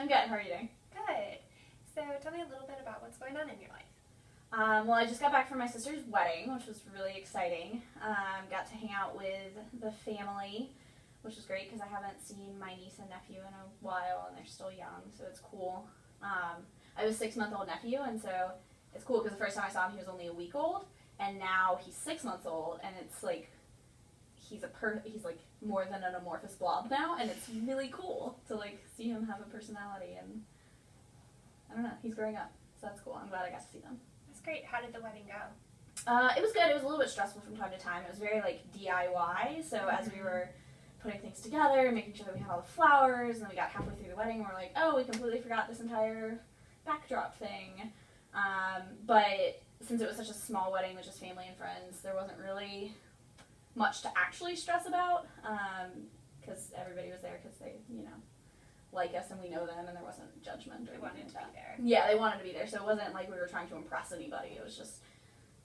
I'm good. How are you doing? Good. So tell me a little bit about what's going on in your life. Well, I just got back from my sister's wedding, which was really exciting. Got to hang out with the family, which was great because I haven't seen my niece and nephew in a while, and they're still young, so it's cool. I have a 6-month-old nephew, and so it's cool because the first time I saw him, he was only a week old, and now he's 6 months old, and it's like he's like more than an amorphous blob now, and it's really cool to like see him have a personality, and I don't know, he's growing up, so that's cool. I'm glad I got to see them. That's great. How did the wedding go? It was good. It was a little bit stressful from time to time. It was very like DIY. So as we were putting things together, making sure that we had all the flowers, and then we got halfway through the wedding, and we're like, oh, we completely forgot this entire backdrop thing. But since it was such a small wedding with just family and friends, there wasn't really much to actually stress about, because everybody was there because they, like us and we know them, and there wasn't judgment. They wanted to be there. Yeah, they wanted to be there, so it wasn't like we were trying to impress anybody. It was just,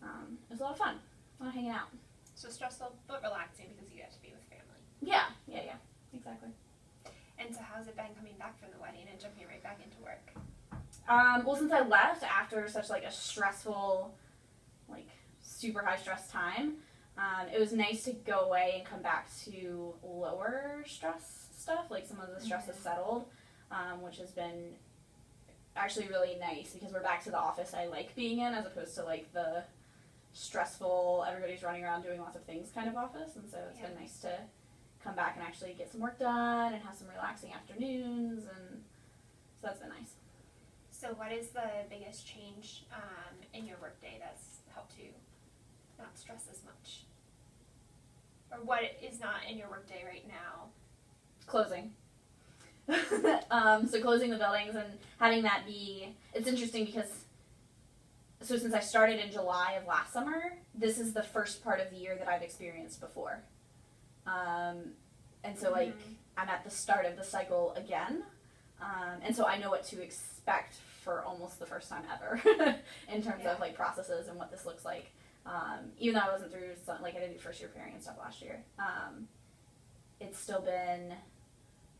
it was a lot of fun. A lot of hanging out. So stressful, but relaxing because you get to be with family. Yeah, exactly. And so how's it been coming back from the wedding and jumping right back into work? Well, since I left after such like a stressful, like super high stress time, it was nice to go away and come back to lower stress stuff, like some of the stress has settled, which has been actually really nice because we're back to the office I like being in as opposed to like the stressful, everybody's running around doing lots of things kind of office, and so it's been nice to come back and actually get some work done and have some relaxing afternoons, and so that's been nice. So what is the biggest change in your workday that's helped you not stress as much? Or what is not in your workday right now? Closing. So closing the buildings and having that be, it's interesting because, so since I started in July of last summer, this is the first part of the year that I've experienced before. And so like, I'm at the start of the cycle again. And so I know what to expect for almost the first time ever in terms of like processes and what this looks like. Even though I wasn't through some, like I didn't do first year pairing and stuff last year. It's still been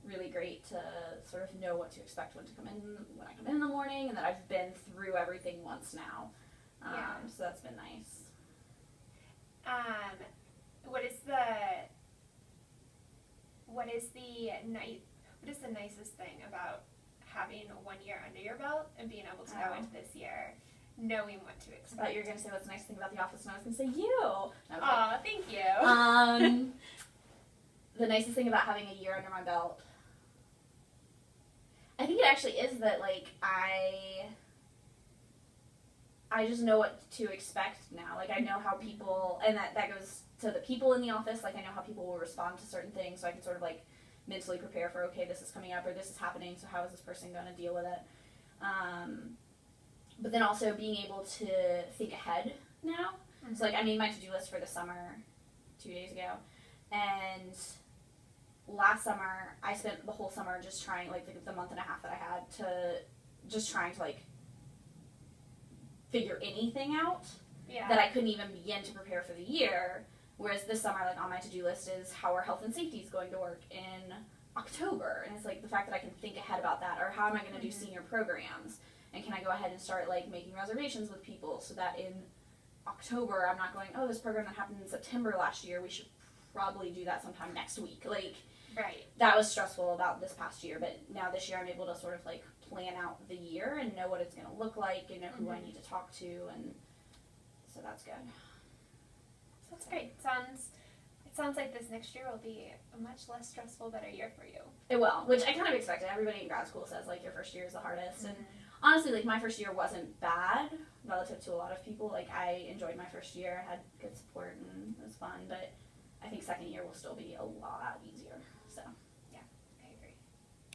really great to sort of know what to expect when I come in the morning, and that I've been through everything once now. So that's been nice. What is the nicest thing about having 1 year under your belt and being able to go into this year knowing what to expect? I thought you were going to say what's the nice thing about the office, and I was going to say you. Aw, thank you. The nicest thing about having a year under my belt, I think it actually is that like I just know what to expect now. Like I know how people, and that goes to the people in the office, like I know how people will respond to certain things, so I can sort of like mentally prepare for, okay, this is coming up or this is happening, so how is this person going to deal with it? But then also being able to think ahead now. So like I made my to-do list for the summer 2 days ago, and last summer I spent the whole summer just trying, like the month and a half that I had, to just trying to like figure anything out that I couldn't even begin to prepare for the year. Whereas this summer, like on my to-do list is how our health and safety is going to work in October, and it's like the fact that I can think ahead about that, or how am I going to do senior programs, and can I go ahead and start like making reservations with people so that in October I'm not going, oh, this program that happened in September last year, we should probably do that sometime next week. Like, that was stressful about this past year, but now this year I'm able to sort of like plan out the year and know what it's going to look like and know who I need to talk to, and so that's good. So that's great. It sounds like this next year will be a much less stressful, better year for you. It will, which I kind of expected. Everybody in grad school says like your first year is the hardest, and honestly, like my first year wasn't bad relative to a lot of people. Like I enjoyed my first year, I had good support, and it was fun, but I think second year will still be a lot easier, so.